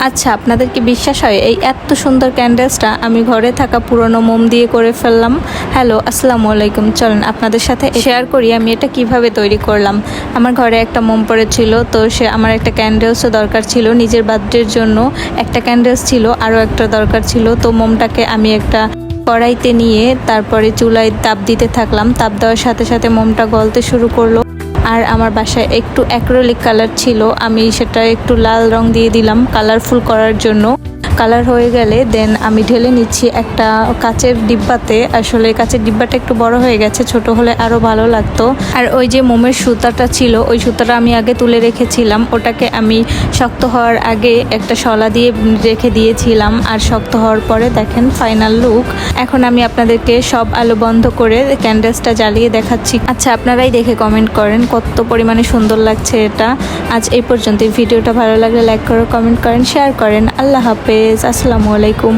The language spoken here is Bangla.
আচ্ছা, আপনাদের কি বিশ্বাস হয় এই এত সুন্দর ক্যান্ডেলসটা আমি ঘরে থাকা পুরনো মোম দিয়ে করে ফেললাম। হ্যালো, আসসালামু আলাইকুম। চলেন আপনাদের সাথে শেয়ার করি আমি এটা কিভাবে তৈরি করলাম। আমার ঘরে একটা মোম পড়েছিল, তো আমার একটা ক্যান্ডেলসও দরকার ছিল। নিজের বার্থডের জন্য একটা ক্যান্ডেলস ছিল, আরও একটা দরকার ছিল। তো মোমটাকে আমি একটা কড়াইতে নিয়ে তারপরে চুলায় তাপ দিতে থাকলাম। তাপ দেওয়ার সাথে সাথে মোমটা গলতে শুরু করলো। আর আমার বাসায় একটু অ্যাক্রিলিক কালার ছিল, আমি সেটা একটু লাল রং দিয়ে দিলাম কালারফুল করার জন্য। কালার হয়ে গেলে দেন আমি ঢেলে নিচ্ছি একটা কাচের ডিব্বাতে। আসলে কাচের ডিব্বাটা একটু বড় হয়ে গেছে, ছোট হলে আরও ভালো লাগতো। আর ওই যে মোমের সুতাটা ছিল, ওই সুতাটা আমি আগে তুলে রেখেছিলাম। ওটাকে আমি শক্ত হওয়ার আগে একটা শলা দিয়ে রেখে দিয়েছিলাম, আর শক্ত হওয়ার পরে দেখেন ফাইনাল লুক। এখন আমি আপনাদেরকে সব আলো বন্ধ করে ক্যান্ডেলসটা জ্বালিয়ে দেখাচ্ছি। আচ্ছা, আপনারাই দেখে কমেন্ট করেন কত পরিমাণে সুন্দর লাগছে এটা। আজ এই পর্যন্ত। ভিডিওটা ভালো লাগলে লাইক করে কমেন্ট করেন, শেয়ার করেন। আল্লাহ হাফেজ, আসসালামু আলাইকুম।